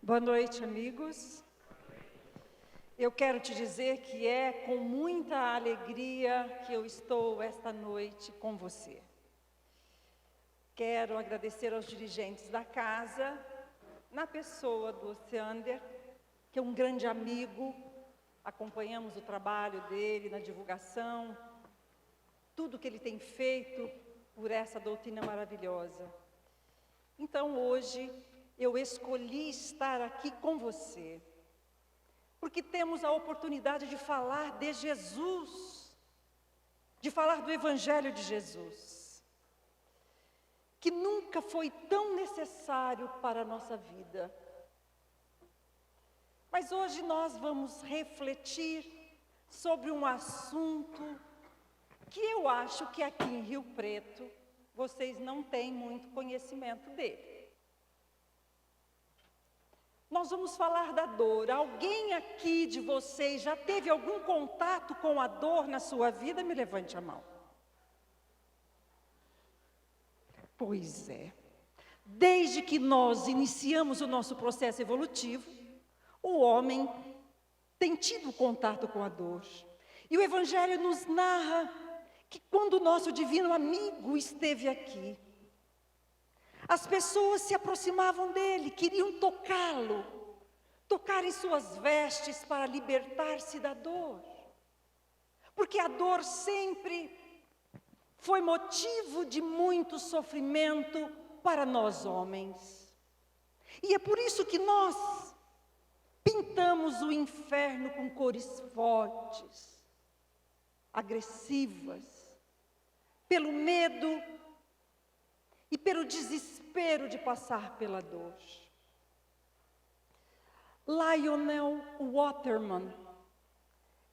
Boa noite, amigos. Eu quero te dizer que é com muita alegria que eu estou esta noite com você. Quero agradecer aos dirigentes da casa, na pessoa do Oceander, que é um grande amigo, acompanhamos o trabalho dele na divulgação, tudo que ele tem feito por essa doutrina maravilhosa. Então, hoje, eu escolhi estar aqui com você, porque temos a oportunidade de falar de Jesus, de falar do Evangelho de Jesus, que nunca foi tão necessário para a nossa vida. Mas hoje nós vamos refletir sobre um assunto que eu acho que aqui em Rio Preto vocês não têm muito conhecimento dele. Nós vamos falar da dor. Alguém aqui de vocês já teve algum contato com a dor na sua vida? Me levante a mão. Pois é. Desde que nós iniciamos o nosso processo evolutivo, o homem tem tido contato com a dor. E o Evangelho nos narra que quando o nosso divino amigo esteve aqui, as pessoas se aproximavam dele, queriam tocá-lo, tocar em suas vestes para libertar-se da dor. Porque a dor sempre foi motivo de muito sofrimento para nós homens. E é por isso que nós pintamos o inferno com cores fortes, agressivas, pelo medo e pelo desespero de passar pela dor. Lionel Waterman,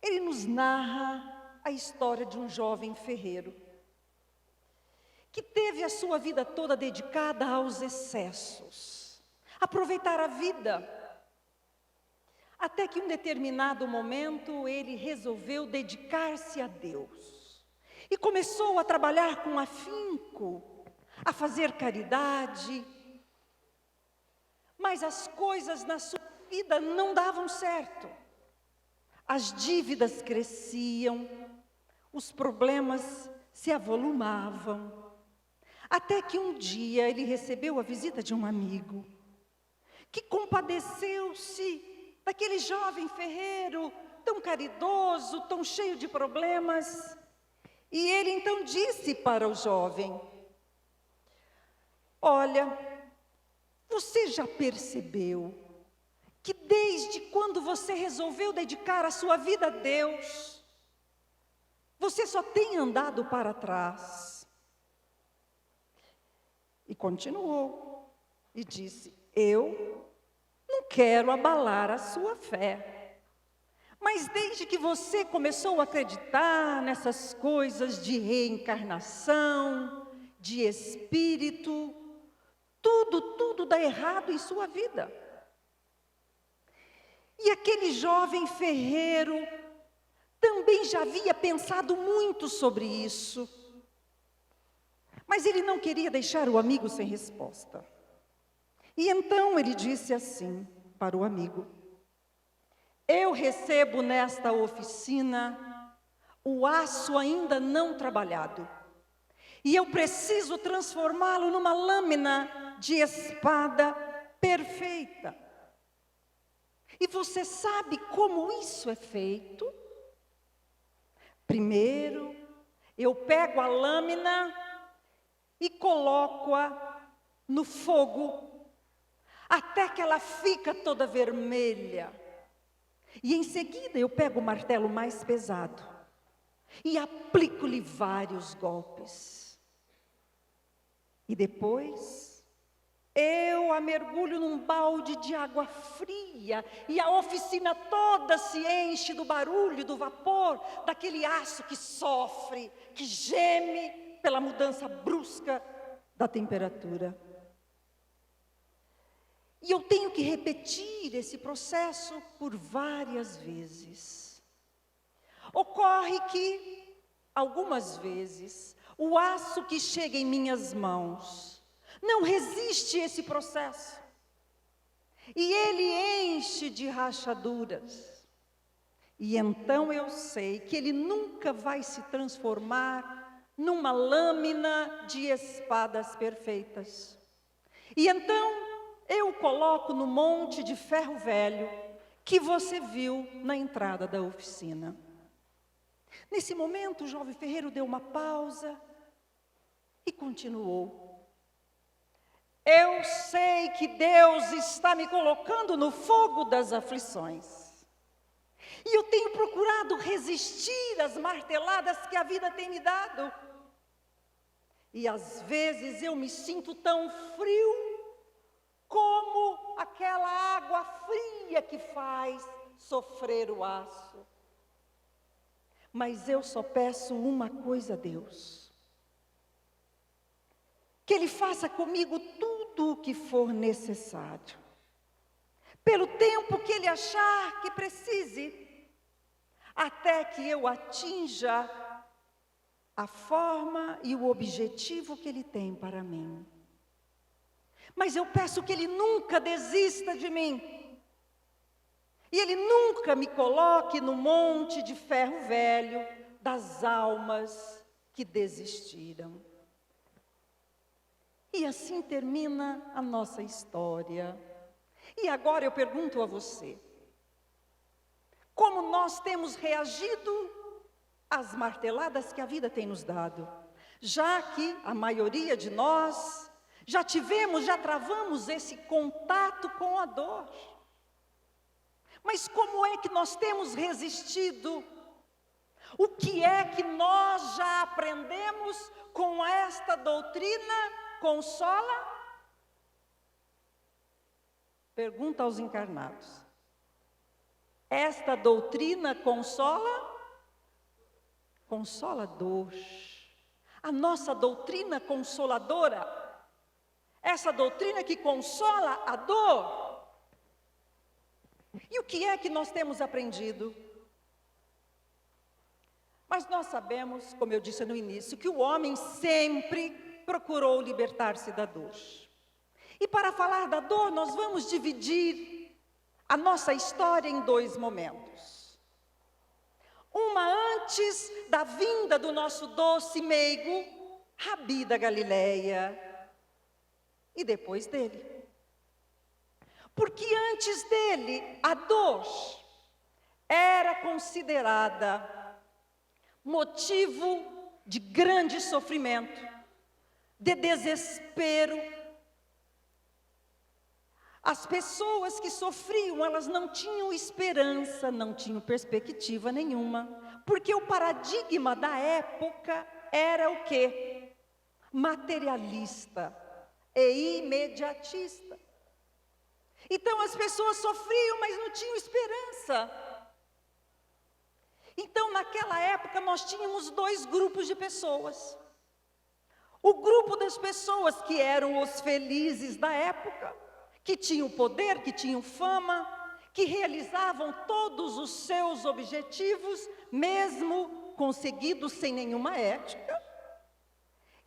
ele nos narra a história de um jovem ferreiro, que teve a sua vida toda dedicada aos excessos, aproveitar a vida, até que em um determinado momento ele resolveu dedicar-se a Deus, e começou a trabalhar com afinco, a fazer caridade, mas as coisas na sua vida não davam certo. As dívidas cresciam, os problemas se avolumavam, até que um dia ele recebeu a visita de um amigo, que compadeceu-se daquele jovem ferreiro, tão caridoso, tão cheio de problemas, e ele então disse para o jovem: olha, você já percebeu que desde quando você resolveu dedicar a sua vida a Deus, você só tem andado para trás? E continuou, e disse: eu não quero abalar a sua fé, mas desde que você começou a acreditar nessas coisas de reencarnação, de espírito, tudo dá errado em sua vida. E aquele jovem ferreiro também já havia pensado muito sobre isso, mas ele não queria deixar o amigo sem resposta. E então ele disse assim para o amigo: eu recebo nesta oficina o aço ainda não trabalhado, e eu preciso transformá-lo numa lâmina de espada perfeita. E você sabe como isso é feito? Primeiro, eu pego a lâmina e coloco-a no fogo, até que ela fica toda vermelha. E em seguida eu pego o martelo mais pesado e aplico-lhe vários golpes. E depois eu a mergulho num balde de água fria, e a oficina toda se enche do barulho, do vapor, daquele aço que sofre, que geme pela mudança brusca da temperatura. E eu tenho que repetir esse processo por várias vezes. Ocorre que, algumas vezes, o aço que chega em minhas mãos não resiste a esse processo. e ele enche de rachaduras. E então eu sei que ele nunca vai se transformar numa lâmina de espadas perfeitas. E então eu o coloco no monte de ferro velho que você viu na entrada da oficina. Nesse momento, o jovem ferreiro deu uma pausa e continuou. Eu sei que Deus está me colocando no fogo das aflições. E eu tenho procurado resistir às marteladas que a vida tem me dado. E às vezes eu me sinto tão frio como aquela água fria que faz sofrer o aço. Mas eu só peço uma coisa a Deus: que Ele faça comigo tudo o que for necessário, pelo tempo que Ele achar que precise, até que eu atinja a forma e o objetivo que Ele tem para mim. Mas eu peço que Ele nunca desista de mim, e Ele nunca me coloque no monte de ferro velho das almas que desistiram. E assim termina a nossa história. E agora eu pergunto a você: como nós temos reagido às marteladas que a vida tem nos dado? Já que a maioria de nós já travamos esse contato com a dor. Mas como é que nós temos resistido? O que é que nós já aprendemos com esta doutrina? Consola? Pergunta aos encarnados. Esta doutrina consola? Consola a dor. A nossa doutrina consoladora, essa doutrina que consola a dor. E o que é que nós temos aprendido? Mas nós sabemos, como eu disse no início, que o homem sempre procurou libertar-se da dor. E para falar da dor, nós vamos dividir a nossa história em dois momentos. Uma antes da vinda do nosso doce meigo, Rabi da Galileia, e depois dele. Porque antes dele, a dor era considerada motivo de grande sofrimento, de desespero. As pessoas que sofriam, elas não tinham esperança, não tinham perspectiva nenhuma, porque o paradigma da época era o quê? Materialista e imediatista. Então as pessoas sofriam, mas não tinham esperança. Então naquela época nós tínhamos dois grupos de pessoas. O grupo das pessoas que eram os felizes da época, que tinham poder, que tinham fama, que realizavam todos os seus objetivos, mesmo conseguidos sem nenhuma ética.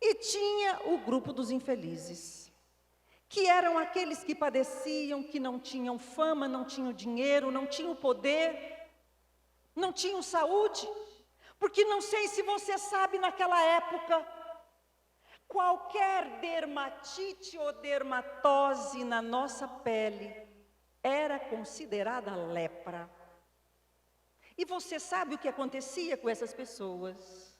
E tinha o grupo dos infelizes, que eram aqueles que padeciam, que não tinham fama, não tinham dinheiro, não tinham poder, não tinham saúde. Porque não sei se você sabe, naquela época, qualquer dermatite ou dermatose na nossa pele era considerada lepra. E você sabe o que acontecia com essas pessoas?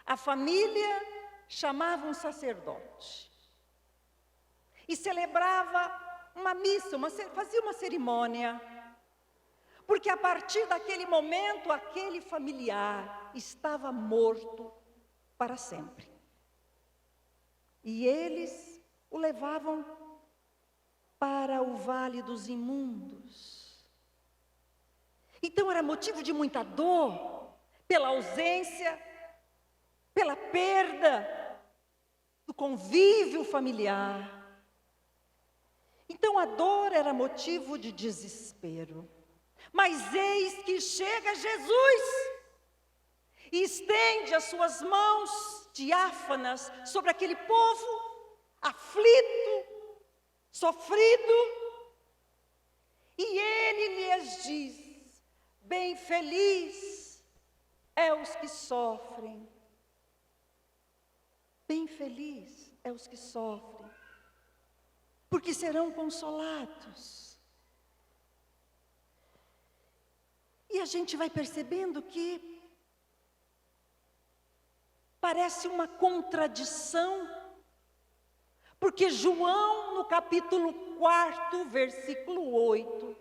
A família chamava um sacerdote e celebrava uma missa, fazia uma cerimônia, porque a partir daquele momento, aquele familiar estava morto para sempre. E eles o levavam para o vale dos imundos. Então era motivo de muita dor, pela ausência, pela perda do convívio familiar. Então a dor era motivo de desespero. Mas eis que chega Jesus e estende as suas mãos diáfanas sobre aquele povo aflito, sofrido, bem feliz é os que sofrem. Bem feliz é os que sofrem, porque serão consolados. E a gente vai percebendo que parece uma contradição, porque João, no capítulo 4, versículo 8,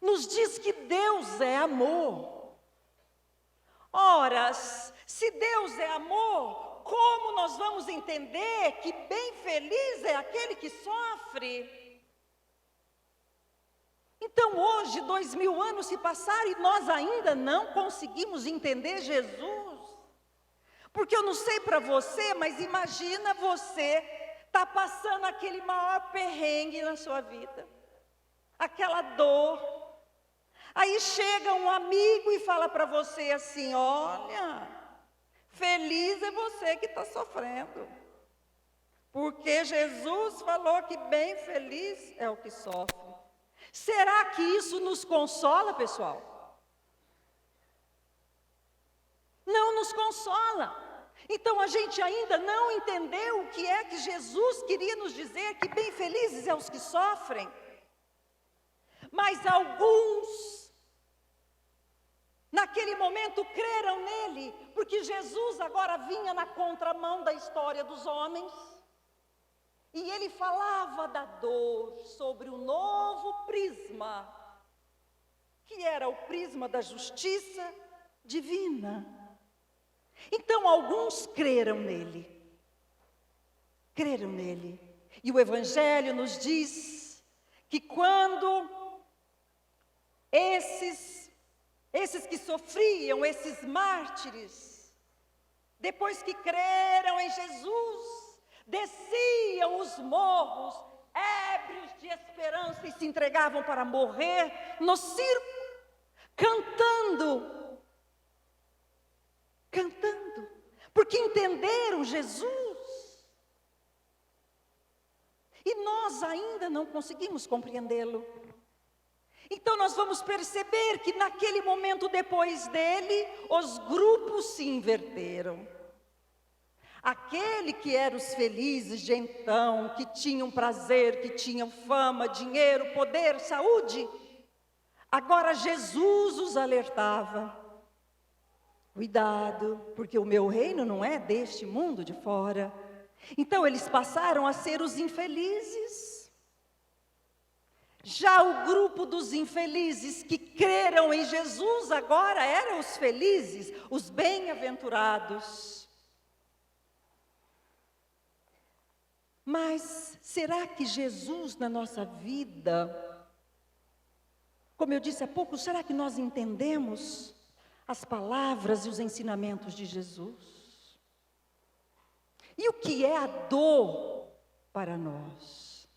nos diz que Deus é amor. Ora, se Deus é amor, como nós vamos entender que bem feliz é aquele que sofre? Então hoje, 2000 anos se passaram e nós ainda não conseguimos entender Jesus. Porque eu não sei para você, mas imagina você tá passando aquele maior perrengue na sua vida, aquela dor. Aí chega um amigo e fala para você assim: olha, feliz é você que está sofrendo, porque Jesus falou que bem feliz é o que sofre. Será que isso nos consola, pessoal? Não nos consola. Então a gente ainda não entendeu o que é que Jesus queria nos dizer, que bem felizes é os que sofrem. Mas alguns, naquele momento, creram nele, porque Jesus agora vinha na contramão da história dos homens. E ele falava da dor sobre o novo prisma, que era o prisma da justiça divina. Então alguns creram nele. E o Evangelho nos diz que quando esses que sofriam, esses mártires, depois que creram em Jesus, desciam os morros, ébrios de esperança, e se entregavam para morrer no circo, cantando, porque entenderam Jesus. E nós ainda não conseguimos compreendê-lo. Então nós vamos perceber que naquele momento depois dele, os grupos se inverteram. Aquele que eram os felizes de então, que tinham prazer, que tinham fama, dinheiro, poder, saúde, agora Jesus os alertava: cuidado, porque o meu reino não é deste mundo de fora. Então eles passaram a ser os infelizes. Já o grupo dos infelizes que creram em Jesus agora eram os felizes, os bem-aventurados. Mas será que Jesus na nossa vida, como eu disse há pouco, será que nós entendemos as palavras e os ensinamentos de Jesus? E o que é a dor para nós?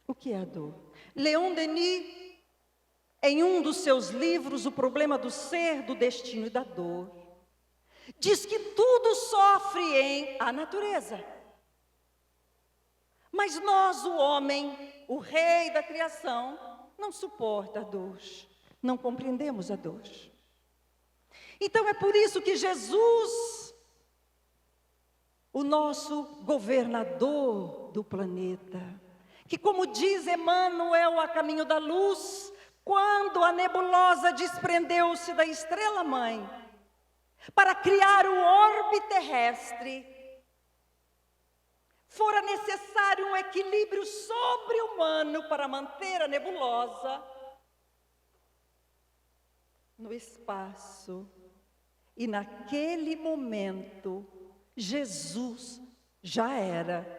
O que é a dor? Leon Denis, em um dos seus livros, O Problema do Ser, do Destino e da Dor, diz que tudo sofre em a natureza. Mas nós, o homem, o rei da criação, não suporta a dor. Não compreendemos a dor. Então é por isso que Jesus, o nosso governador do planeta, que, como diz Emmanuel, a caminho da luz, quando a nebulosa desprendeu-se da estrela-mãe para criar o orbe terrestre, fora necessário um equilíbrio sobre-humano para manter a nebulosa no espaço. E naquele momento, Jesus já era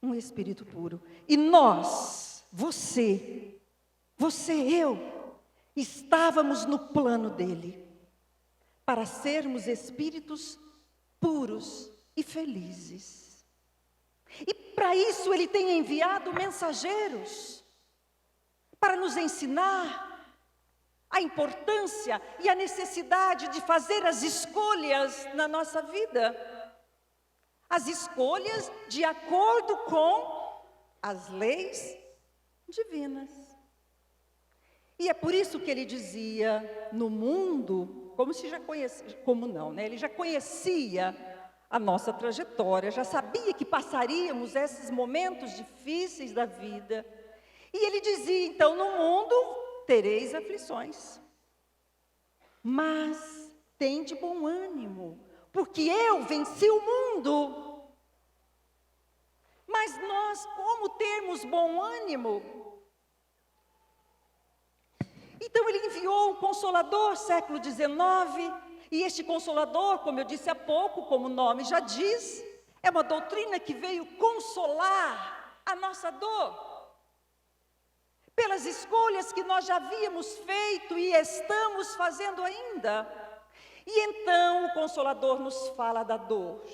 um espírito puro. E nós, você, eu, estávamos no plano dele, para sermos espíritos puros e felizes. E para isso ele tem enviado mensageiros, para nos ensinar a importância e a necessidade de fazer as escolhas na nossa vida. As escolhas de acordo com as leis divinas. E é por isso que ele dizia, no mundo, como se já conhecia, como não, né? Ele já conhecia a nossa trajetória, já sabia que passaríamos esses momentos difíceis da vida. E ele dizia, então, no mundo tereis aflições, mas tende bom ânimo, porque eu venci o mundo. Mas nós, como termos bom ânimo? Então ele enviou o Consolador, século XIX, e este Consolador, como eu disse há pouco, como o nome já diz, é uma doutrina que veio consolar a nossa dor, pelas escolhas que nós já havíamos feito e estamos fazendo ainda. E então o Consolador nos fala da dor.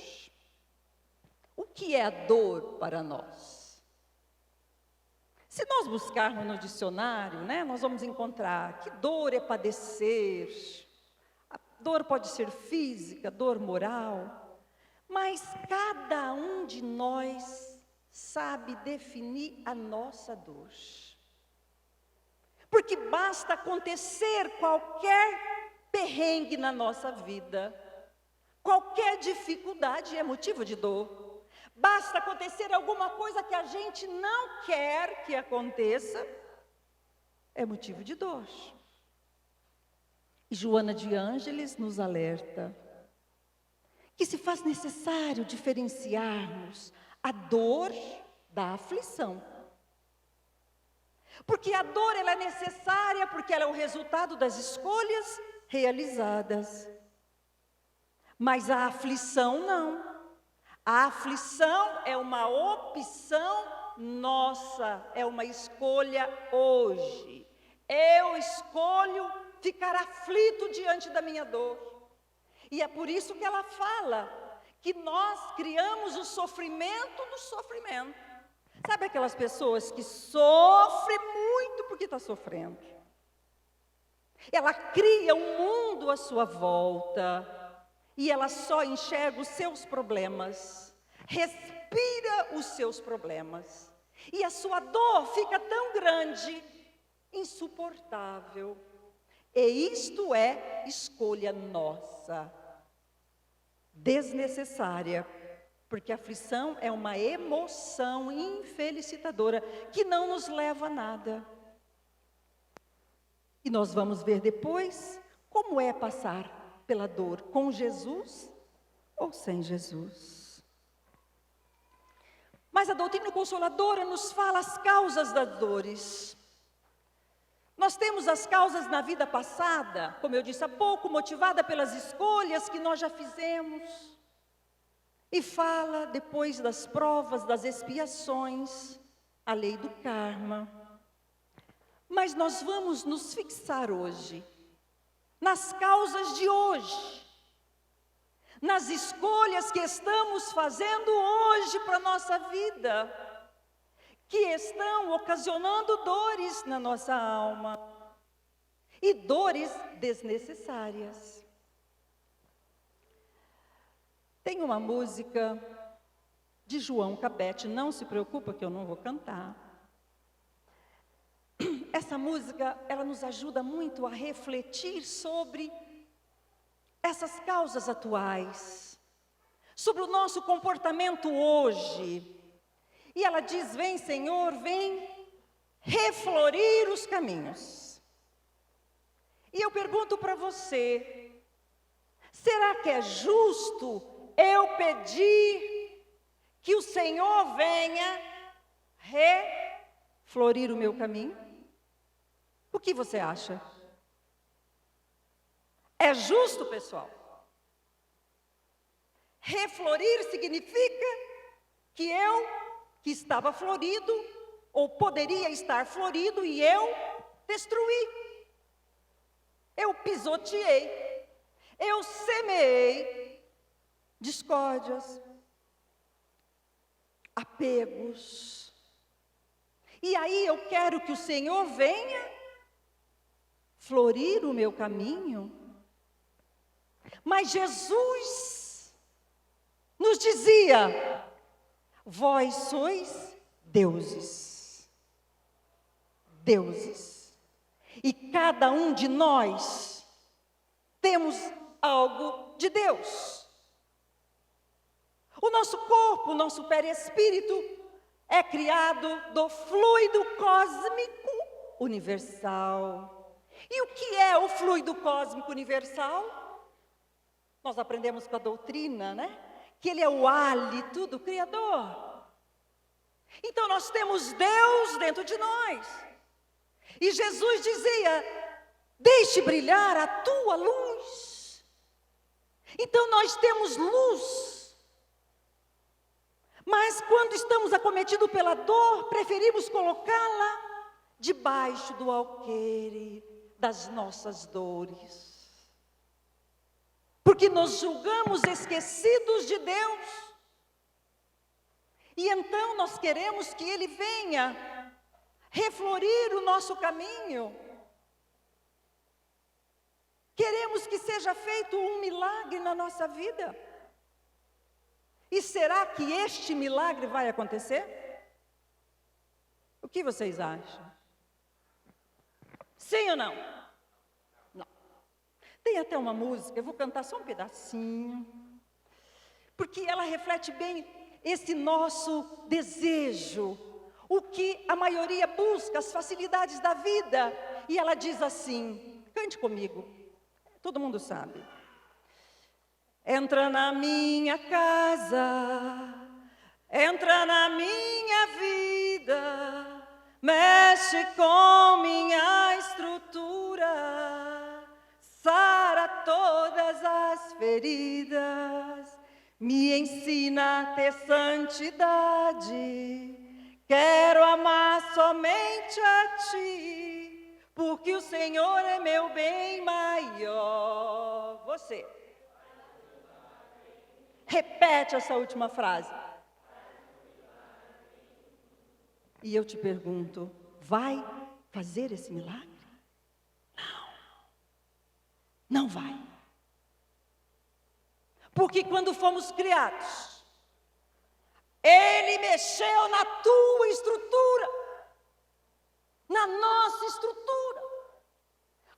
O que é a dor para nós? Se nós buscarmos no dicionário, né, nós vamos encontrar que dor é padecer. A dor pode ser física, dor moral, mas cada um de nós sabe definir a nossa dor. Porque basta acontecer qualquer perrengue na nossa vida, qualquer dificuldade é motivo de dor. Basta acontecer alguma coisa que a gente não quer que aconteça, é motivo de dor. E Joana de Ângeles nos alerta que se faz necessário diferenciarmos a dor da aflição. Porque a dor ela é necessária, porque ela é o resultado das escolhas realizadas. Mas a aflição não. A aflição é uma opção nossa, é uma escolha hoje. Eu escolho ficar aflito diante da minha dor. E é por isso que ela fala que nós criamos o sofrimento do sofrimento. Sabe aquelas pessoas que sofrem muito porque está sofrendo? Ela cria um mundo à sua volta. E ela só enxerga os seus problemas, respira os seus problemas. E a sua dor fica tão grande, insuportável. E isto é escolha nossa, desnecessária, porque a aflição é uma emoção infelicitadora, que não nos leva a nada. E nós vamos ver depois como é passar pela dor, com Jesus ou sem Jesus. Mas a doutrina consoladora nos fala as causas das dores. Nós temos as causas na vida passada, como eu disse há pouco, motivada pelas escolhas que nós já fizemos. E fala depois das provas, das expiações, a lei do karma. Mas nós vamos nos fixar hoje nas causas de hoje, nas escolhas que estamos fazendo hoje para a nossa vida, que estão ocasionando dores na nossa alma, e dores desnecessárias. Tem uma música de João Cabete, não se preocupa que eu não vou cantar. Essa música, ela nos ajuda muito a refletir sobre essas causas atuais, sobre o nosso comportamento hoje. E ela diz, vem Senhor, vem reflorir os caminhos. E eu pergunto para você, será que é justo eu pedir que o Senhor venha reflorir o meu caminho? O que você acha? É justo, pessoal? Reflorir significa que que estava florido, ou poderia estar florido, e eu destruí. Eu pisoteei. Eu semeei discórdias, apegos. E aí eu quero que o Senhor venha florir o meu caminho. Mas Jesus nos dizia, vós sois deuses. Deuses. E cada um de nós temos algo de Deus. O nosso corpo, o nosso perispírito é criado do fluido cósmico universal. E o que é o fluido cósmico universal? Nós aprendemos com a doutrina, né? Que ele é o hálito do Criador. Então nós temos Deus dentro de nós. E Jesus dizia: deixe brilhar a tua luz. Então nós temos luz. Mas quando estamos acometidos pela dor, preferimos colocá-la debaixo do alqueire das nossas dores. Porque nos julgamos esquecidos de Deus. E então nós queremos que Ele venha reflorir o nosso caminho. Queremos que seja feito um milagre na nossa vida. E será que este milagre vai acontecer? O que vocês acham? Sim ou não? Não. Tem até uma música, eu vou cantar só um pedacinho, porque ela reflete bem esse nosso desejo, o que a maioria busca, as facilidades da vida. E ela diz assim, cante comigo, todo mundo sabe. Entra na minha casa, entra na minha vida, mexe com minha estrutura, sara todas as feridas, me ensina a ter santidade, quero amar somente a ti, porque o Senhor é meu bem maior. Você. Repete essa última frase. E eu te pergunto, vai fazer esse milagre? Não. Não vai. Porque quando fomos criados, Ele mexeu na tua estrutura, na nossa estrutura.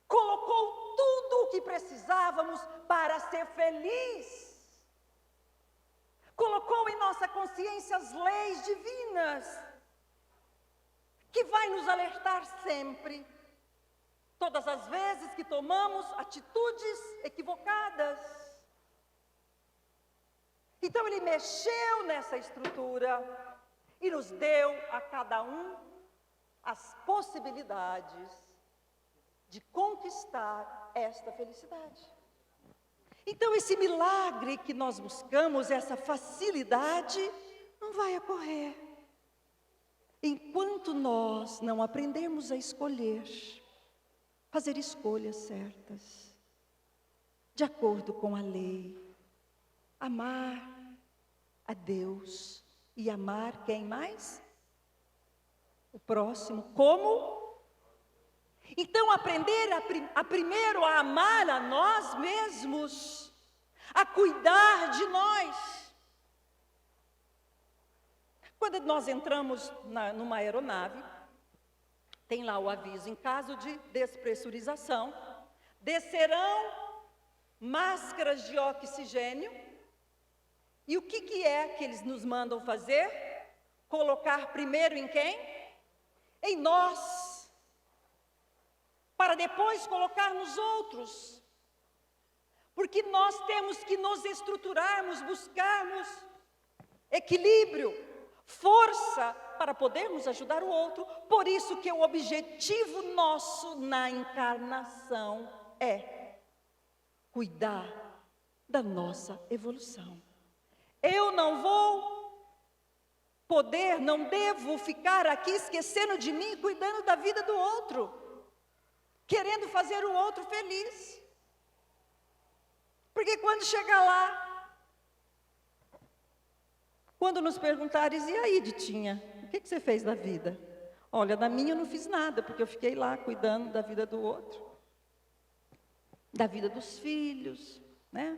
Colocou tudo o que precisávamos para ser feliz. Colocou em nossa consciência as leis divinas, que vai nos alertar sempre, todas as vezes que tomamos atitudes equivocadas. Então Ele mexeu nessa estrutura e nos deu a cada um as possibilidades de conquistar esta felicidade. Então esse milagre que nós buscamos, essa facilidade, não vai ocorrer enquanto nós não aprendermos a escolher, fazer escolhas certas, de acordo com a lei, amar a Deus e amar quem mais? O próximo. Como? Então aprender a primeiro a amar a nós mesmos, a cuidar de nós. Quando nós entramos numa aeronave, tem lá o aviso, em caso de despressurização, descerão máscaras de oxigênio. E o que é que eles nos mandam fazer? Colocar primeiro em quem? Em nós. Para depois colocar nos outros. Porque nós temos que nos estruturarmos, buscarmos equilíbrio, força para podermos ajudar o outro. Por isso que o objetivo nosso na encarnação é cuidar da nossa evolução. Eu não vou poder, não devo ficar aqui esquecendo de mim, cuidando da vida do outro, querendo fazer o outro feliz. Porque quando chegar lá, quando nos perguntares, e aí, Ditinha, o que você fez da vida? Olha, da minha eu não fiz nada, porque eu fiquei lá cuidando da vida do outro, da vida dos filhos, né?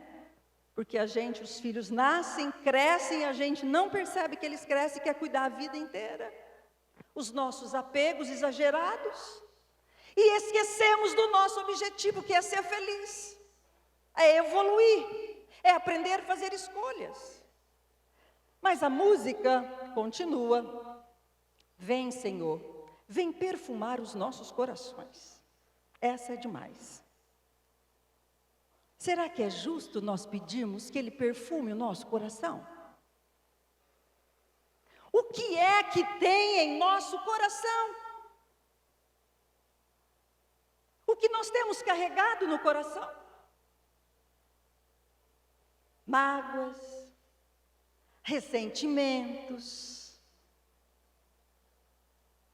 Porque os filhos nascem, crescem, a gente não percebe que eles crescem e quer cuidar a vida inteira. Os nossos apegos exagerados. E esquecemos do nosso objetivo, que é ser feliz, é evoluir, é aprender a fazer escolhas. Mas a música continua. Vem, Senhor, vem perfumar os nossos corações. Essa é demais. Será que é justo nós pedirmos que Ele perfume o nosso coração? O que é que tem em nosso coração? O que nós temos carregado no coração? Mágoas, ressentimentos,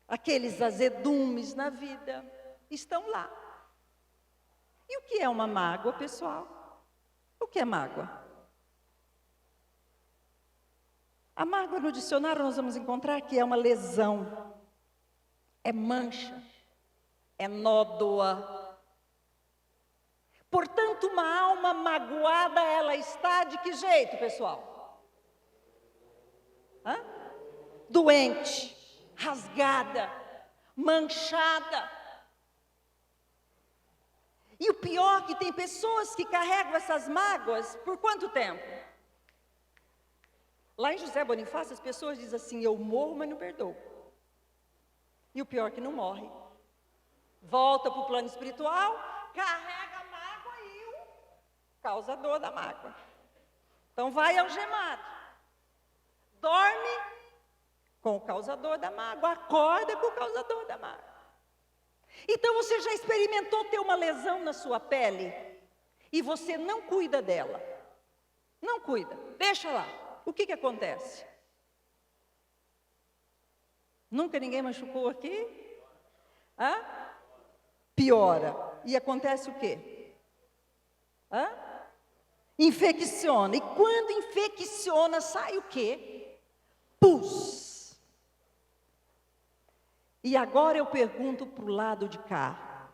aqueles azedumes na vida, estão lá. E o que é uma mágoa, pessoal? O que é mágoa? A mágoa no dicionário nós vamos encontrar que é uma lesão, é mancha, é nódoa. Portanto, uma alma magoada, ela está de que jeito, pessoal? Doente, rasgada, manchada. E o pior é que tem pessoas que carregam essas mágoas por quanto tempo? Lá em José Bonifácio, as pessoas dizem assim: eu morro, mas não perdoo. E o pior é que não morre. Volta para o plano espiritual, carrega a mágoa e o causador da mágoa. Então vai algemado. Dorme com o causador da mágoa, acorda com o causador da mágoa. Então você já experimentou ter uma lesão na sua pele e você não cuida dela. Não cuida, deixa lá. O que acontece? Nunca ninguém machucou aqui? Piora. E acontece o quê? Infecciona. E quando infecciona, sai o quê? Pus. E agora eu pergunto para o lado de cá.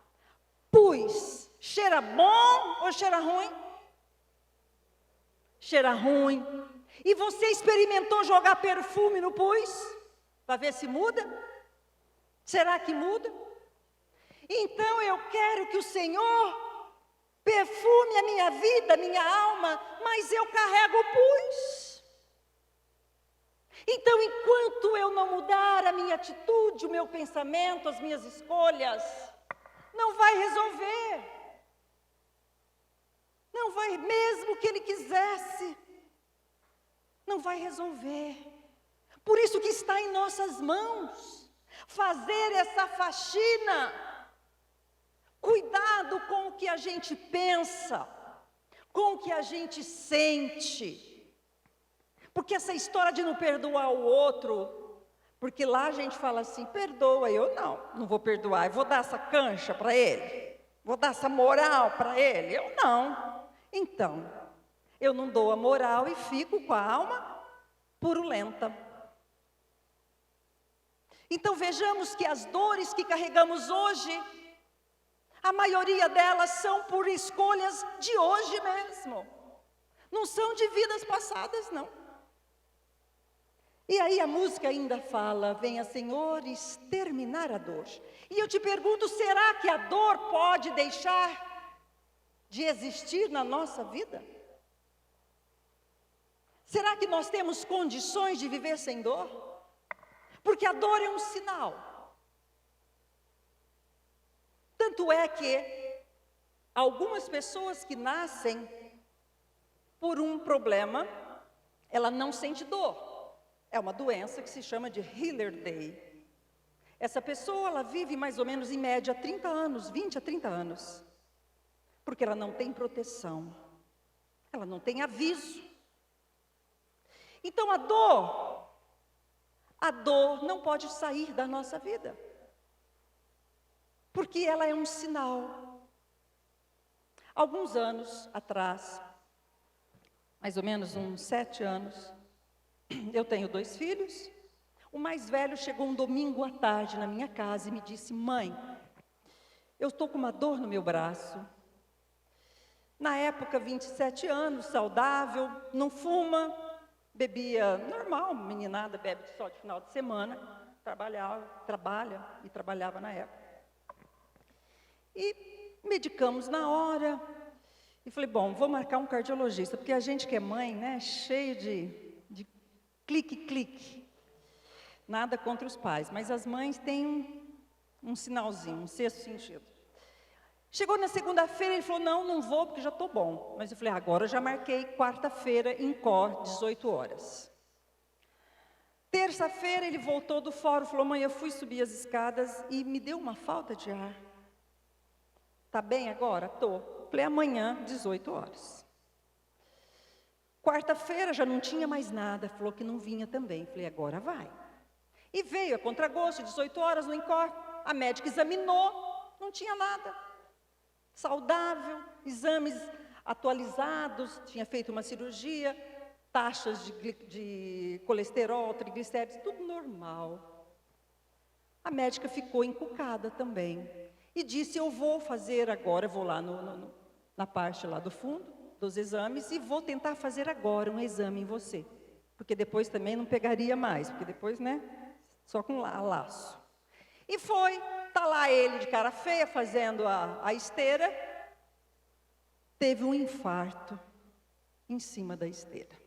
Pus, cheira bom ou cheira ruim? Cheira ruim. E você experimentou jogar perfume no pus? Para ver se muda? Será que muda? Então eu quero que o Senhor perfume a minha vida, a minha alma, mas eu carrego o pus. Então, enquanto eu não mudar a minha atitude, o meu pensamento, as minhas escolhas, não vai resolver. Não vai, mesmo que Ele quisesse, não vai resolver. Por isso que está em nossas mãos fazer essa faxina. Cuidado com o que a gente pensa, com o que a gente sente. Porque essa história de não perdoar o outro, porque lá a gente fala assim, perdoa, eu não vou perdoar, eu vou dar essa cancha para ele, vou dar essa moral para ele, eu não. Então, eu não dou a moral e fico com a alma purulenta. Então vejamos que as dores que carregamos hoje, a maioria delas são por escolhas de hoje mesmo. Não são de vidas passadas, não. E aí a música ainda fala, venha Senhor exterminar a dor. E eu te pergunto, será que a dor pode deixar de existir na nossa vida? Será que nós temos condições de viver sem dor? Porque a dor é um sinal. Tanto é que algumas pessoas que nascem por um problema, ela não sente dor. É uma doença que se chama de Hillard-Day. Essa pessoa, ela vive mais ou menos em média 30 anos, 20 a 30 anos. Porque ela não tem proteção. Ela não tem aviso. Então a dor não pode sair da nossa vida. Porque ela é um sinal. Alguns anos atrás, mais ou menos uns 7 anos, eu tenho 2 filhos. O mais velho chegou um domingo à tarde na minha casa e me disse, mãe, eu estou com uma dor no meu braço. Na época, 27 anos, saudável, não fuma, bebia normal, meninada bebe só de final de semana, trabalhava e trabalhava na época. E medicamos na hora. E falei, bom, vou marcar um cardiologista, porque a gente que é mãe, né, cheio de clique. Nada contra os pais, mas as mães têm um sinalzinho, um sexto sentido. Chegou na segunda-feira, ele falou, não vou, porque já estou bom. Mas eu falei, agora eu já marquei quarta-feira em Cor, 18 horas. Terça-feira ele voltou do fórum, falou, mãe, eu fui subir as escadas e me deu uma falta de ar. Tá bem agora? Tô. Falei, amanhã, 18 horas. Quarta-feira já não tinha mais nada, falou que não vinha também. Falei, agora vai. E veio a contragosto, 18 horas no INCOR. A médica examinou, não tinha nada. Saudável, exames atualizados, tinha feito uma cirurgia, taxas de colesterol, triglicéridos, tudo normal. A médica ficou encucada também e disse, eu vou fazer agora, eu vou lá na parte lá do fundo dos exames e vou tentar fazer agora um exame em você, porque depois também não pegaria mais, porque depois, né, só com laço. E foi, tá lá ele de cara feia fazendo a esteira, teve um infarto em cima da esteira.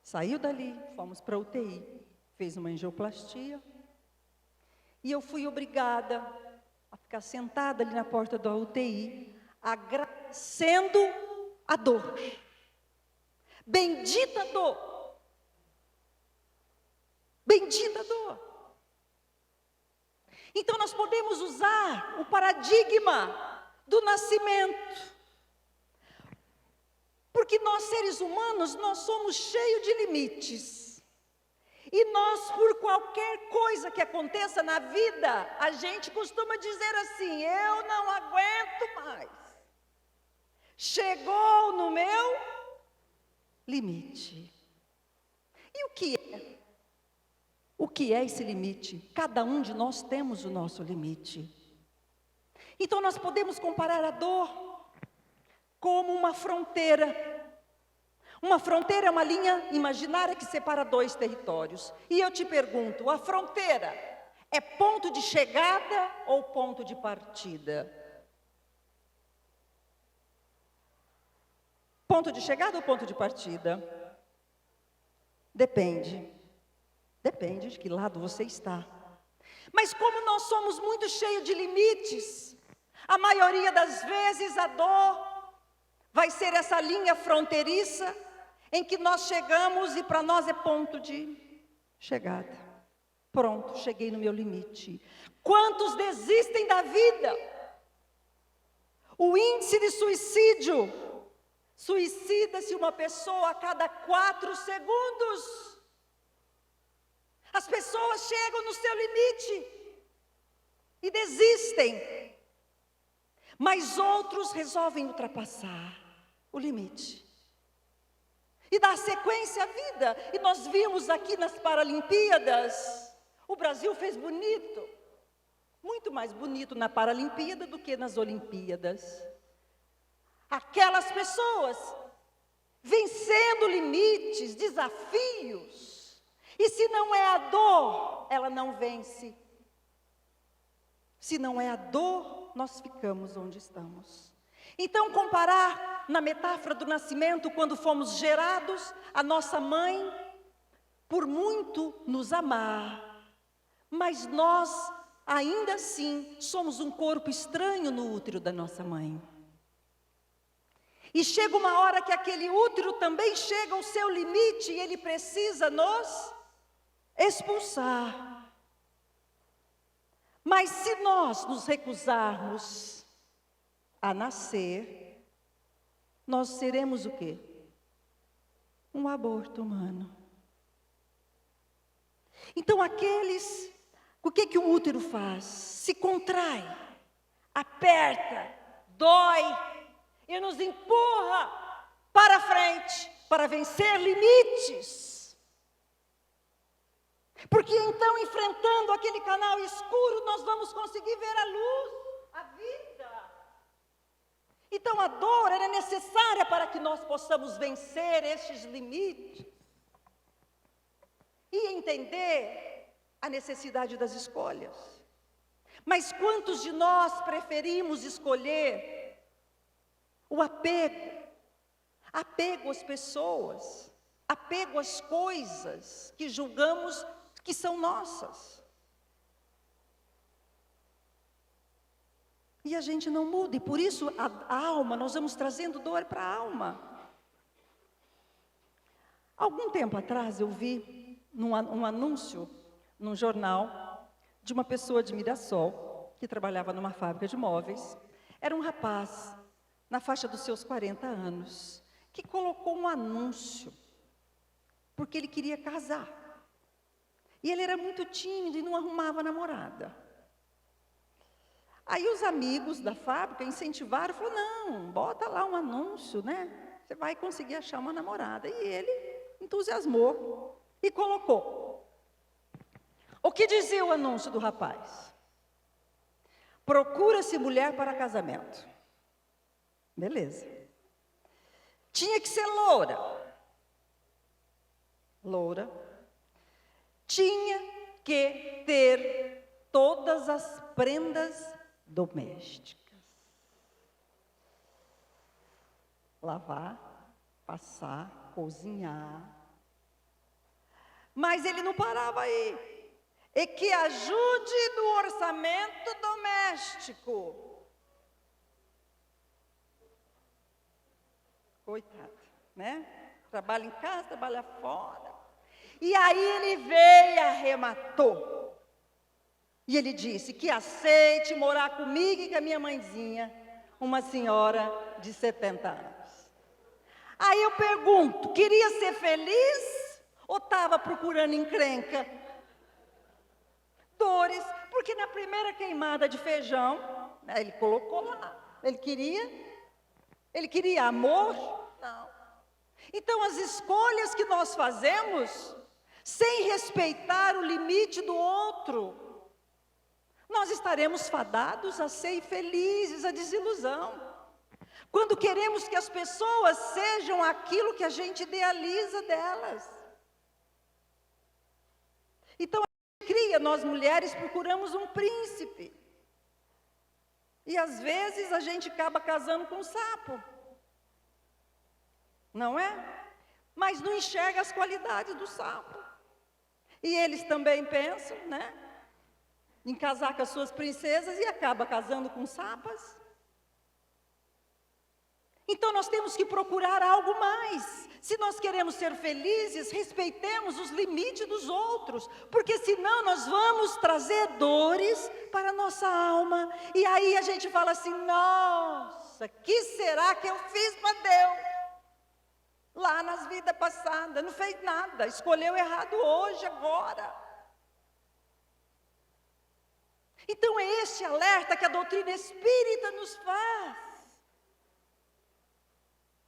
Saiu dali, fomos para a UTI, fez uma angioplastia, e eu fui obrigada a ficar sentada ali na porta da UTI, agradecendo a dor. Bendita dor! Bendita dor! Então nós podemos usar o paradigma do nascimento. Porque nós, seres humanos, nós somos cheios de limites. E nós, por qualquer coisa que aconteça na vida, a gente costuma dizer assim, eu não aguento mais. Chegou no meu limite. E o que é? O que é esse limite? Cada um de nós temos o nosso limite. Então nós podemos comparar a dor como uma fronteira. Uma fronteira é uma linha imaginária que separa dois territórios. E eu te pergunto, a fronteira é ponto de chegada ou ponto de partida? Ponto de chegada ou ponto de partida? Depende. Depende de que lado você está. Mas como nós somos muito cheios de limites, a maioria das vezes a dor vai ser essa linha fronteiriça em que nós chegamos e para nós é ponto de chegada. Pronto, cheguei no meu limite. Quantos desistem da vida? O índice de suicídio, suicida-se uma pessoa a cada 4 segundos. As pessoas chegam no seu limite e desistem. Mas outros resolvem ultrapassar o limite e dar sequência à vida. E nós vimos aqui nas Paralimpíadas, o Brasil fez bonito, muito mais bonito na Paralimpíada do que nas Olimpíadas. Aquelas pessoas vencendo limites, desafios, e se não é a dor, ela não vence. Se não é a dor, nós ficamos onde estamos. Então, comparar na metáfora do nascimento, quando fomos gerados, a nossa mãe, por muito nos amar, mas nós, ainda assim, somos um corpo estranho no útero da nossa mãe. E chega uma hora que aquele útero também chega ao seu limite e ele precisa nos expulsar. Mas se nós nos recusarmos a nascer, nós seremos o quê? Um aborto humano. Então o que o útero faz? Se contrai, aperta, dói e nos empurra para frente, para vencer limites. Porque então, enfrentando aquele canal escuro, nós vamos conseguir ver a luz, a vida. Então a dor é necessária para que nós possamos vencer estes limites e entender a necessidade das escolhas. Mas quantos de nós preferimos escolher o apego? Apego às pessoas, apego às coisas que julgamos que são nossas. E a gente não muda, e por isso a alma, nós vamos trazendo dor para a alma. Algum tempo atrás eu vi um anúncio num jornal de uma pessoa de Mirassol, que trabalhava numa fábrica de móveis. Era um rapaz, na faixa dos seus 40 anos, que colocou um anúncio, porque ele queria casar. E ele era muito tímido e não arrumava namorada. Aí os amigos da fábrica incentivaram, falaram, não, bota lá um anúncio, né? Você vai conseguir achar uma namorada. E ele entusiasmou e colocou. O que dizia o anúncio do rapaz? Procura-se mulher para casamento. Beleza. Tinha que ser loura. Loura. Tinha que ter todas as prendas domésticas. Lavar, passar, cozinhar. Mas ele não parava aí. E que ajude no orçamento doméstico. Coitado, né? Trabalha em casa, trabalha fora. E aí ele veio e arrematou. E ele disse que aceite morar comigo e com a minha mãezinha, uma senhora de 70 anos. Aí eu pergunto, queria ser feliz ou estava procurando encrenca? Dores, porque na primeira queimada de feijão, né, ele colocou lá, ele queria amor? Não. Então as escolhas que nós fazemos, sem respeitar o limite do outro, nós estaremos fadados a ser infelizes, a desilusão. Quando queremos que as pessoas sejam aquilo que a gente idealiza delas. Então, nós mulheres procuramos um príncipe. E às vezes a gente acaba casando com um sapo. Não é? Mas não enxerga as qualidades do sapo. E eles também pensam, né? Em casar com as suas princesas e acaba casando com sapas. Então nós temos que procurar algo mais. Se nós queremos ser felizes, respeitemos os limites dos outros, porque senão nós vamos trazer dores para a nossa alma. E aí a gente fala assim, nossa, que será que eu fiz para Deus? Lá nas vidas passadas, não fez nada, escolheu errado hoje, agora. Então é este alerta que a doutrina espírita nos faz.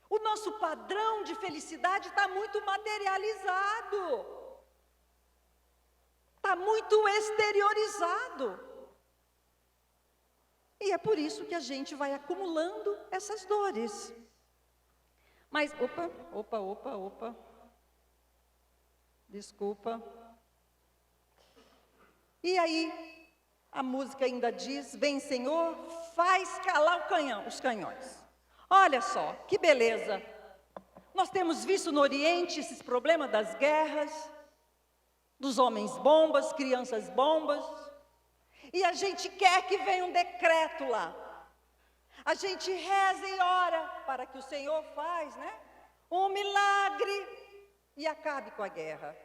O nosso padrão de felicidade está muito materializado. Está muito exteriorizado. E é por isso que a gente vai acumulando essas dores. Mas, opa. Desculpa. E aí, a música ainda diz, vem Senhor, faz calar os canhões. Olha só, que beleza. Nós temos visto no Oriente esses problemas das guerras, dos homens bombas, crianças bombas. E a gente quer que venha um decreto lá. A gente reza e ora para que o Senhor faz, né? Um milagre e acabe com a guerra.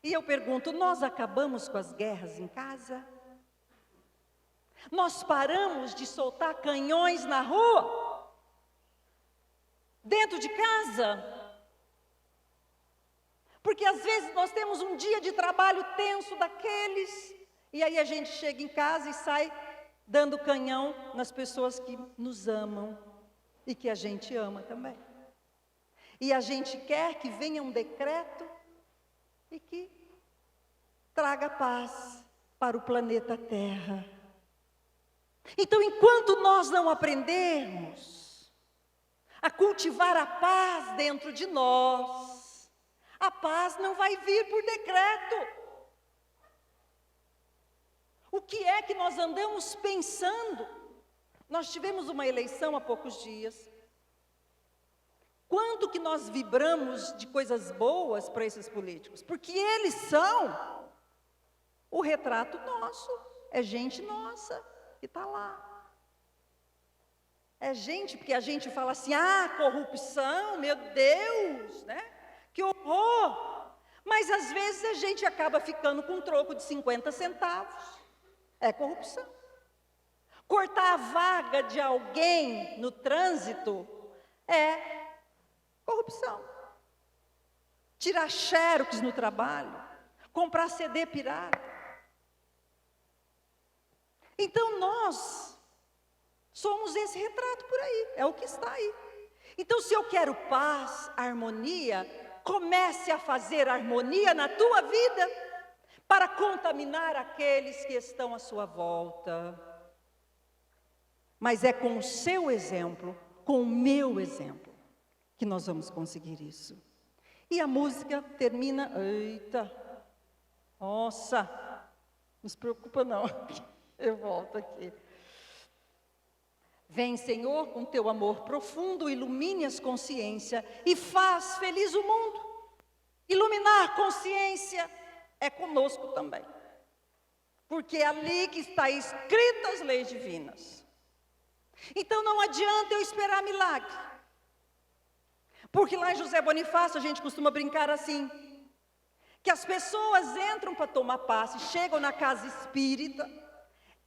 E eu pergunto, nós acabamos com as guerras em casa? Nós paramos de soltar canhões na rua? Dentro de casa? Porque às vezes nós temos um dia de trabalho tenso daqueles, e aí a gente chega em casa e sai dando canhão nas pessoas que nos amam e que a gente ama também. E a gente quer que venha um decreto e que traga paz para o planeta Terra. Então, enquanto nós não aprendermos a cultivar a paz dentro de nós, a paz não vai vir por decreto. O que é que nós andamos pensando? Nós tivemos uma eleição há poucos dias. Quanto que nós vibramos de coisas boas para esses políticos? Porque eles são o retrato nosso, é gente nossa que está lá. É gente, porque a gente fala assim, corrupção, meu Deus, né? Que horror! Mas às vezes a gente acaba ficando com um troco de 50 centavos. É corrupção. Cortar a vaga de alguém no trânsito é corrupção. Tirar xerox no trabalho, comprar CD pirata. Então nós somos esse retrato por aí, é o que está aí. Então se eu quero paz, harmonia, comece a fazer harmonia na tua vida, para contaminar aqueles que estão à sua volta. Mas é com o seu exemplo, com o meu exemplo, que nós vamos conseguir isso. E a música termina, eita, nossa, não se preocupa não, eu volto aqui. Vem, Senhor, com teu amor profundo, ilumine as consciências e faz feliz o mundo. Iluminar consciência é conosco também. Porque é ali que está escritas as leis divinas. Então não adianta eu esperar milagre. Porque lá em José Bonifácio a gente costuma brincar assim, que as pessoas entram para tomar passe, chegam na casa espírita,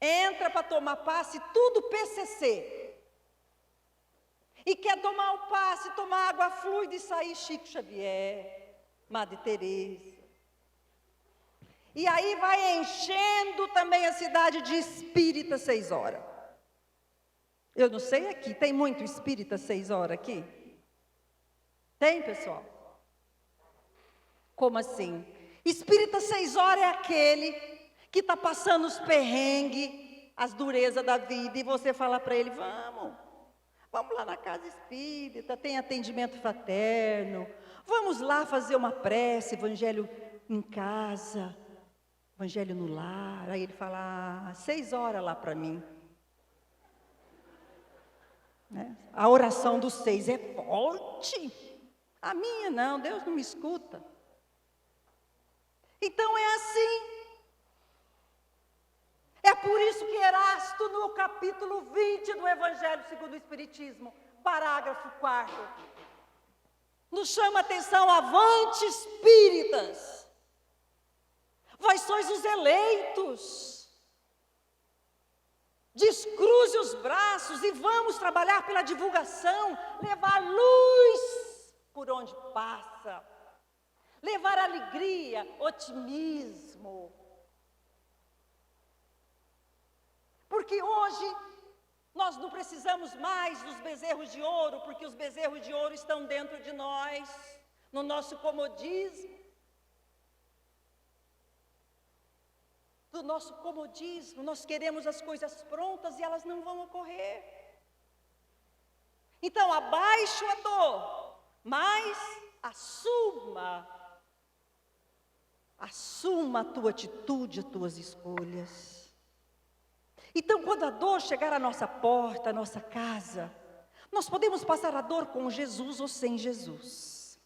entra para tomar passe, tudo PCC. E quer tomar o passe, tomar água fluida e sair Chico Xavier, Madre Teresa. E aí vai enchendo também a cidade de espírita 6 horas. Eu não sei aqui, tem muito espírita 6 horas aqui? Tem, pessoal? Como assim? Espírita 6 horas é aquele que está passando os perrengues, as durezas da vida, e você fala para ele, vamos lá na casa espírita, tem atendimento fraterno, vamos lá fazer uma prece, evangelho em casa, evangelho no lar. Aí ele fala, 6 horas lá para mim. Né? A oração dos 6 é forte. A minha não, Deus não me escuta. Então é assim. É por isso que Erasto, no capítulo 20 do Evangelho segundo o Espiritismo, parágrafo 4, nos chama a atenção, avante espíritas, vós sois os eleitos, descruze os braços e vamos trabalhar pela divulgação, levar luz por onde passa, levar alegria, otimismo. Porque hoje nós não precisamos mais dos bezerros de ouro, porque os bezerros de ouro estão dentro de nós, no nosso comodismo. Do nosso comodismo, nós queremos as coisas prontas e elas não vão ocorrer. Então, abaixe a dor, mas assuma a tua atitude, as tuas escolhas. Então, quando a dor chegar à nossa porta, à nossa casa, nós podemos passar a dor com Jesus ou sem Jesus.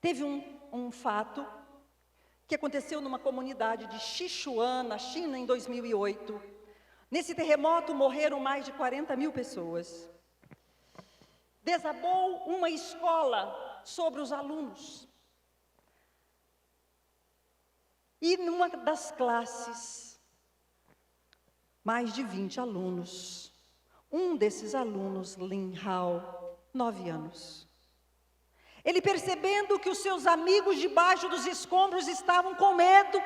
Teve um fato que aconteceu numa comunidade de Sichuan, na China, em 2008. Nesse terremoto morreram mais de 40 mil pessoas. Desabou uma escola sobre os alunos. E numa das classes, mais de 20 alunos. Um desses alunos, Lin Hao, 9 anos. Ele, percebendo que os seus amigos debaixo dos escombros estavam com medo,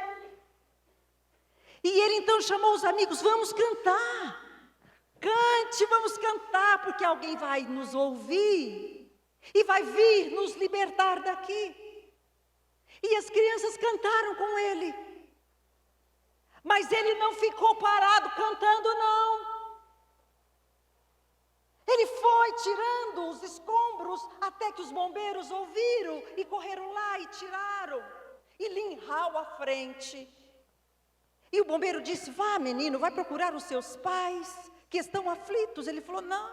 e ele então chamou os amigos, vamos cantar, cante, vamos cantar, porque alguém vai nos ouvir, e vai vir nos libertar daqui. E as crianças cantaram com ele, mas ele não ficou parado cantando, não. Ele foi tirando os escombros até que os bombeiros ouviram e correram lá e tiraram. E Lin Hao à frente. E o bombeiro disse: vá, menino, vai procurar os seus pais, que estão aflitos. Ele falou: não,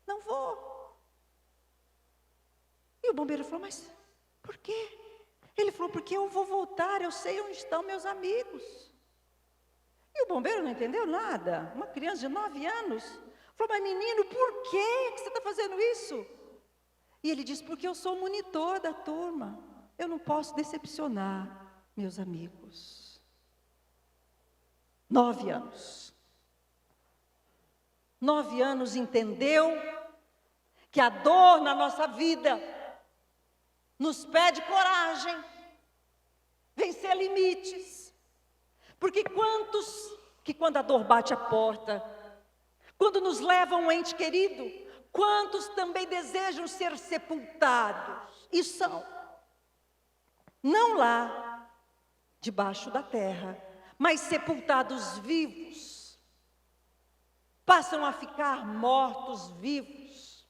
não vou. E o bombeiro falou: mas por quê? Ele falou: porque eu vou voltar, eu sei onde estão meus amigos. E o bombeiro não entendeu nada. Uma criança de 9 anos. Falou: mas menino, por que você está fazendo isso? E ele disse: porque eu sou o monitor da turma. Eu não posso decepcionar meus amigos. 9 anos. 9 anos entendeu que a dor na nossa vida nos pede coragem, vencer limites. Porque quantos que quando a dor bate a porta, quando nos leva um ente querido, quantos também desejam ser sepultados? E são. Não lá, debaixo da terra, mas sepultados vivos. Passam a ficar mortos vivos,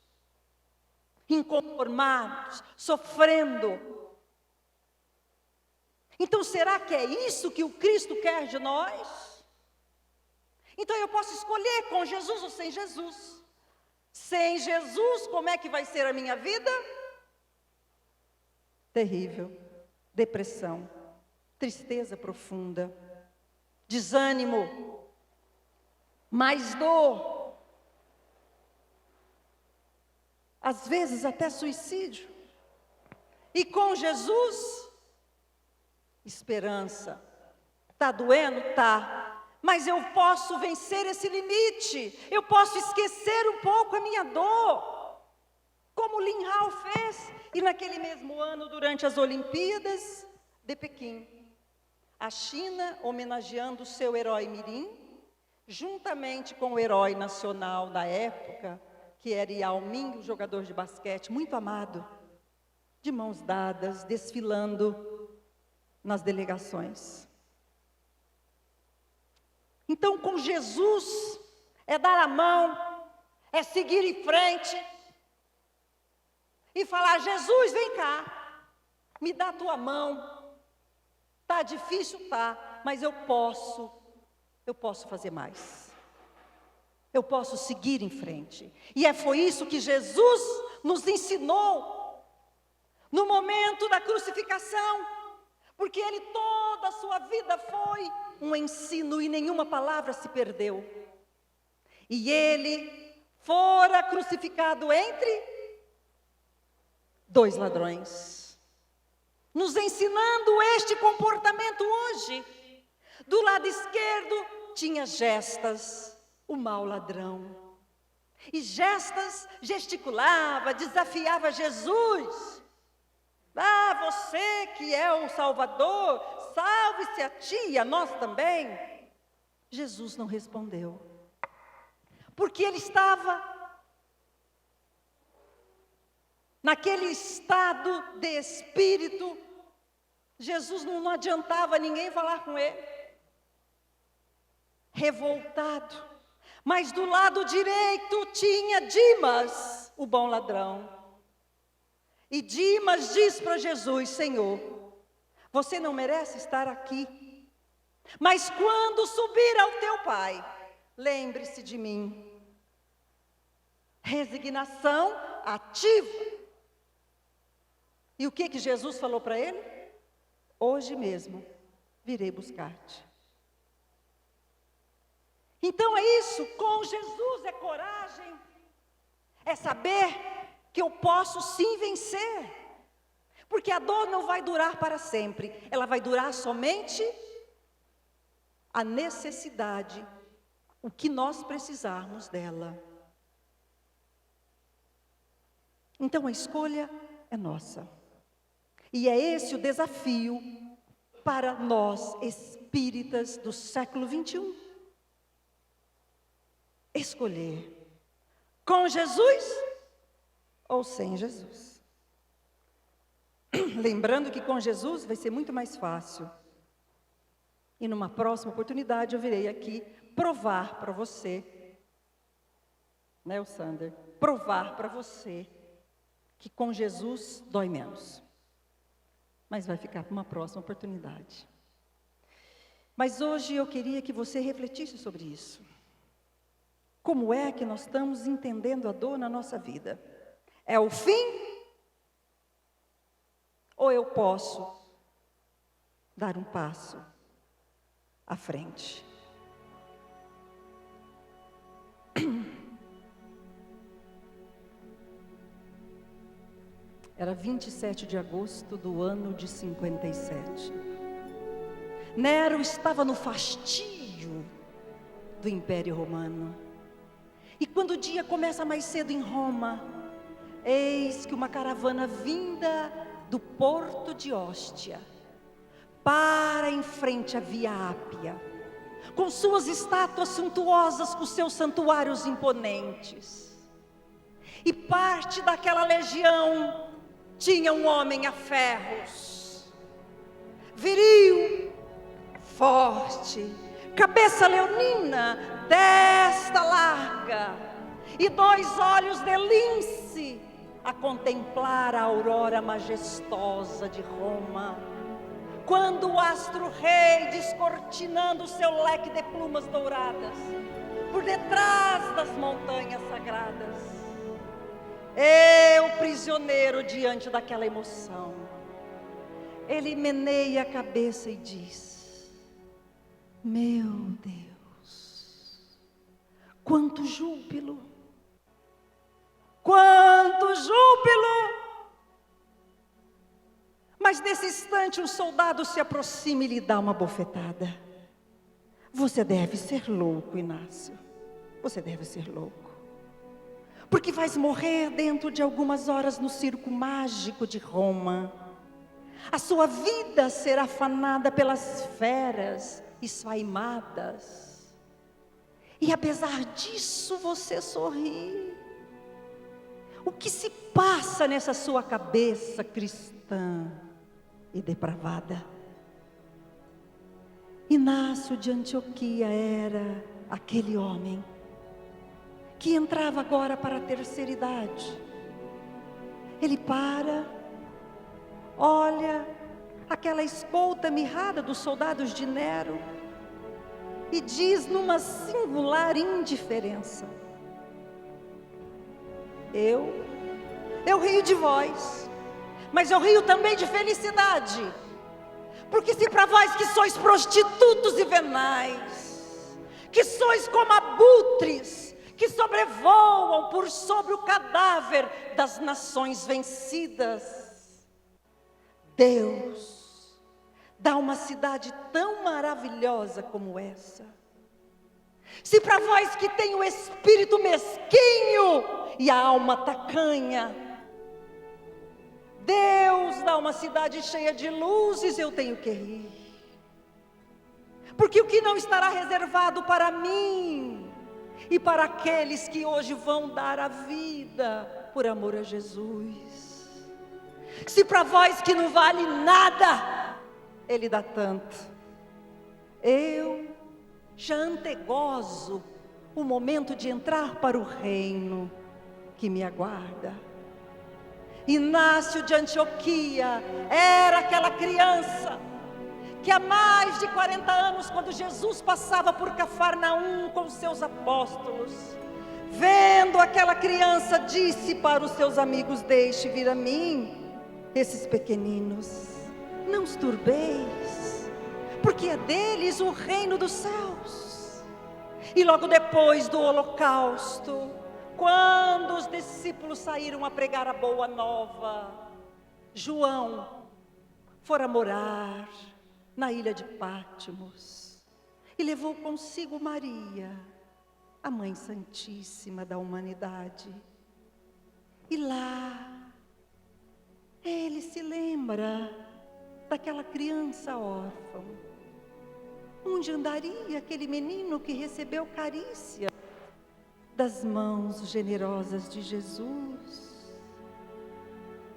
inconformados, sofrendo. Então, será que é isso que o Cristo quer de nós? Então, eu posso escolher com Jesus ou sem Jesus. Sem Jesus, como é que vai ser a minha vida? Terrível. Depressão, tristeza profunda, desânimo, mais dor, às vezes até suicídio. E com Jesus, esperança. Está doendo? Tá. Mas eu posso vencer esse limite. Eu posso esquecer um pouco a minha dor. Como Lin Hao fez. E naquele mesmo ano, durante as Olimpíadas de Pequim, a China, homenageando o seu herói mirim, juntamente com o herói nacional da época, que era Yao Ming, o jogador de basquete, muito amado, de mãos dadas, desfilando nas delegações. Então, com Jesus, é dar a mão, é seguir em frente, e falar: Jesus, vem cá, me dá a tua mão. Tá difícil, tá, mas eu posso fazer mais. Eu posso seguir em frente. E foi isso que Jesus nos ensinou no momento da crucificação, porque Ele toda a sua vida foi um ensino e nenhuma palavra se perdeu. E Ele fora crucificado entre 2 ladrões, nos ensinando este comportamento hoje. Do lado esquerdo tinha Gestas, o mau ladrão. E Gestas gesticulava, desafiava Jesus. Ah, você que é o Salvador, salve-se a ti e a nós também. Jesus não respondeu, porque ele estava naquele estado de espírito. Jesus não adiantava ninguém falar com ele. Revoltado. Mas do lado direito tinha Dimas, o bom ladrão. E Dimas diz para Jesus: Senhor, você não merece estar aqui, mas quando subir ao teu Pai, lembre-se de mim. Resignação ativa. E o que Jesus falou para ele? Hoje mesmo virei buscar-te. Então é isso, com Jesus é coragem, é saber que eu posso sim vencer, porque a dor não vai durar para sempre, ela vai durar somente a necessidade, o que nós precisarmos dela. Então a escolha é nossa. E é esse o desafio para nós espíritas do século 21. Escolher com Jesus ou sem Jesus. Lembrando que com Jesus vai ser muito mais fácil. E numa próxima oportunidade eu virei aqui provar para você, né, o Sander? Provar para você que com Jesus dói menos. Mas vai ficar para uma próxima oportunidade. Mas hoje eu queria que você refletisse sobre isso. Como é que nós estamos entendendo a dor na nossa vida? É o fim? Ou eu posso dar um passo à frente? Era 27 de agosto do ano de 57. Nero estava no fastígio do Império Romano. E quando o dia começa mais cedo em Roma, eis que uma caravana vinda do porto de Ostia para em frente à Via Ápia, com suas estátuas suntuosas, com seus santuários imponentes. E parte daquela legião tinha um homem a ferros, viril, forte, cabeça leonina, testa larga e 2 olhos de lince, a contemplar a aurora majestosa de Roma, quando o astro-rei, descortinando seu leque de plumas douradas, por detrás das montanhas sagradas, eu, prisioneiro diante daquela emoção, ele meneia a cabeça e diz: meu Deus, quanto júbilo, quanto júbilo! Mas nesse instante um soldado se aproxima e lhe dá uma bofetada. Você deve ser louco, Inácio, você deve ser louco. Porque vais morrer dentro de algumas horas no circo mágico de Roma. A sua vida será afanada pelas feras esfaimadas. E apesar disso você sorri. O que se passa nessa sua cabeça cristã e depravada? Inácio de Antioquia era aquele homem que entrava agora para a terceira idade. Ele para, olha aquela escolta mirrada dos soldados de Nero e diz numa singular indiferença: eu rio de vós, mas eu rio também de felicidade, porque se para vós que sois prostitutos e venais, que sois como abutres, que sobrevoam por sobre o cadáver das nações vencidas, Deus dá uma cidade tão maravilhosa como essa. Se para vós que tem o espírito mesquinho e a alma tacanha, Deus dá uma cidade cheia de luzes, eu tenho que rir. Porque o que não estará reservado para mim e para aqueles que hoje vão dar a vida por amor a Jesus? Se para vós que não vale nada, Ele dá tanto. Eu já antegozo o momento de entrar para o reino que me aguarda. Inácio de Antioquia era aquela criança que há mais de 40 anos, quando Jesus passava por Cafarnaum com seus apóstolos, vendo aquela criança, disse para os seus amigos: deixe vir a mim esses pequeninos, não os turbeis, porque é deles o reino dos céus. E logo depois do holocausto, quando os discípulos saíram a pregar a boa nova, João fora morar na ilha de Pátimos e levou consigo Maria, a Mãe Santíssima da humanidade. E lá ele se lembra daquela criança órfã, onde andaria aquele menino que recebeu carícia das mãos generosas de Jesus.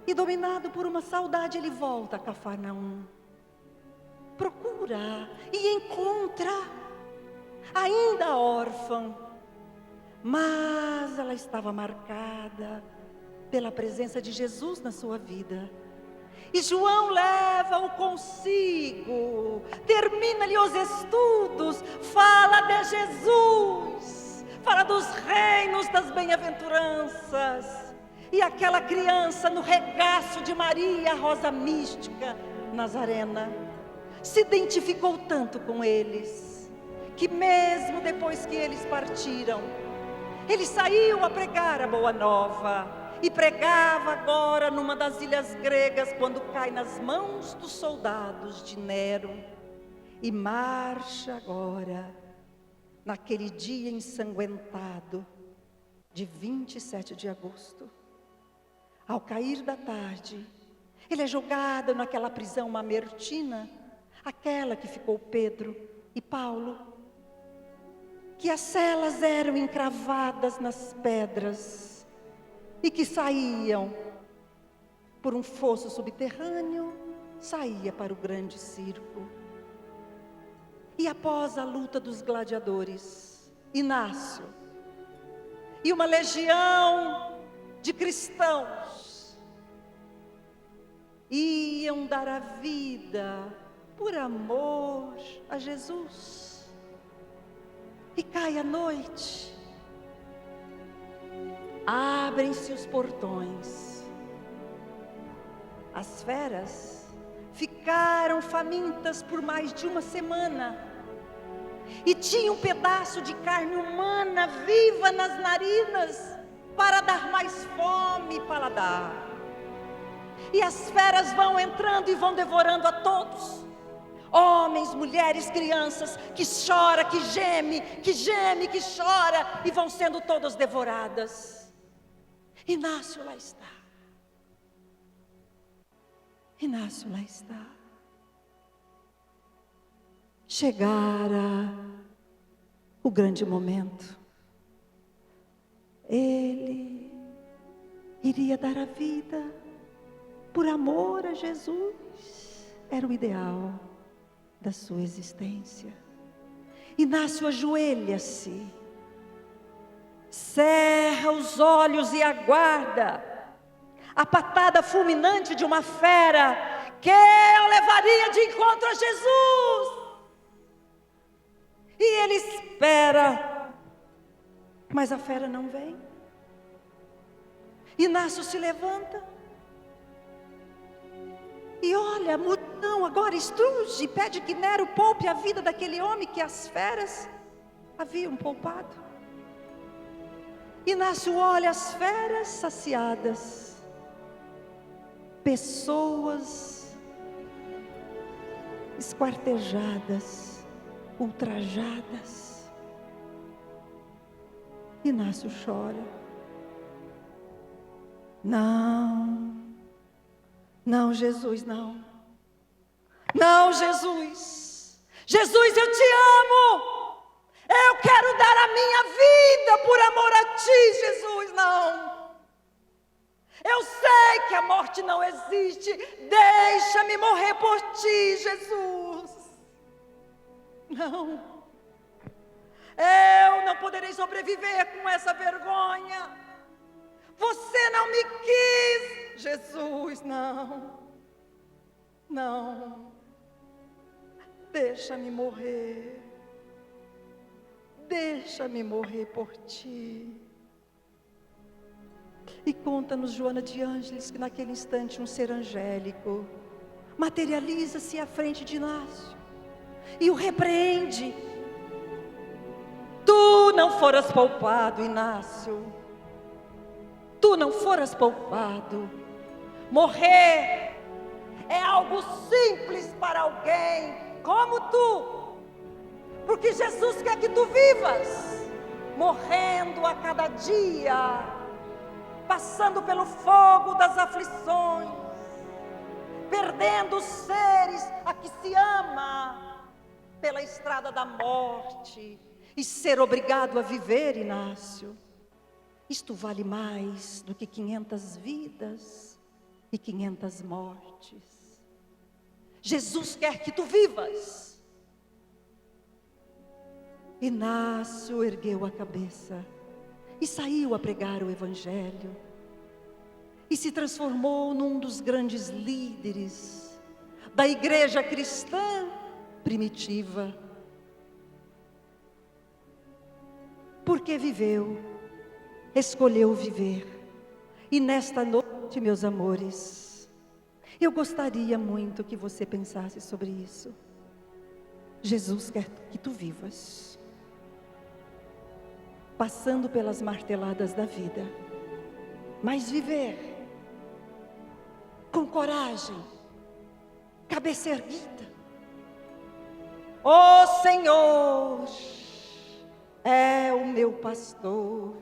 E dominado por uma saudade, ele volta a Cafarnaum, procura e encontra ainda órfã, mas ela estava marcada pela presença de Jesus na sua vida. E João leva-o consigo, termina-lhe os estudos, fala de Jesus, fala dos reinos das bem-aventuranças. E aquela criança no regaço de Maria, a rosa mística, Nazarena, se identificou tanto com eles, que mesmo depois que eles partiram, ele saiu a pregar a boa nova. E pregava agora numa das ilhas gregas, quando cai nas mãos dos soldados de Nero. E marcha agora, naquele dia ensanguentado, de 27 de agosto. Ao cair da tarde, ele é jogado naquela prisão mamertina, aquela que ficou Pedro e Paulo, que as celas eram encravadas nas pedras, e que saíam por um fosso subterrâneo, saía para o grande circo. E após a luta dos gladiadores, Inácio e uma legião de cristãos iam dar a vida por amor a Jesus. E cai a noite, abrem-se os portões. As feras ficaram famintas por mais de uma semana. E tinha um pedaço de carne humana viva nas narinas para dar mais fome e paladar. E as feras vão entrando e vão devorando a todos. Homens, mulheres, crianças, que chora, que geme, que chora, e vão sendo todas devoradas. Inácio lá está. Inácio lá está. Chegara o grande momento. Ele iria dar a vida por amor a Jesus. Era o ideal da sua existência. Inácio ajoelha-se, cerra os olhos e aguarda a patada fulminante de uma fera que o levaria de encontro a Jesus. E ele espera, mas a fera não vem. Inácio se levanta e olha, a multidão agora estruge e pede que Nero poupe a vida daquele homem que as feras haviam poupado. Inácio olha as feras saciadas, pessoas esquartejadas, ultrajadas. Inácio chora. Não, Jesus, não. Não, Jesus. Jesus, eu te amo. Eu quero dar a minha vida por amor a ti, Jesus. Não. Eu sei que a morte não existe. Deixa-me morrer por ti, Jesus. Não. Eu não poderei sobreviver com essa vergonha. Você não me quis, Jesus, não. Não. Deixa-me morrer. Deixa-me morrer por ti. E conta-nos Joana de Ângeles que naquele instante um ser angélico materializa-se à frente de Inácio e o repreende. Tu não foras poupado, Inácio. Tu não foras poupado. Morrer é algo simples para alguém como tu. Porque Jesus quer que tu vivas, morrendo a cada dia, passando pelo fogo das aflições, perdendo os seres a que se ama pela estrada da morte, e ser obrigado a viver, Inácio. Isto vale mais do que 500 vidas e 500 mortes. Jesus quer que tu vivas. Inácio ergueu a cabeça e saiu a pregar o Evangelho. e se transformou num dos grandes líderes da igreja cristã primitiva. Porque viveu, escolheu viver. E nesta noite, meus amores, eu gostaria muito que você pensasse sobre isso. Jesus quer que tu vivas, passando pelas marteladas da vida, mas viver com coragem, cabeça erguida. Ó Senhor é o meu pastor,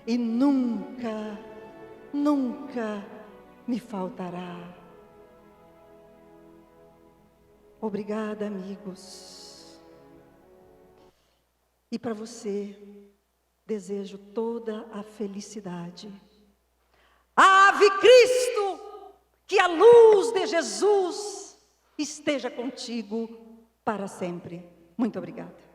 e nunca, nunca me faltará. Obrigada, amigos. E para você, desejo toda a felicidade. Ave Cristo, que a luz de Jesus esteja contigo para sempre. Muito obrigada.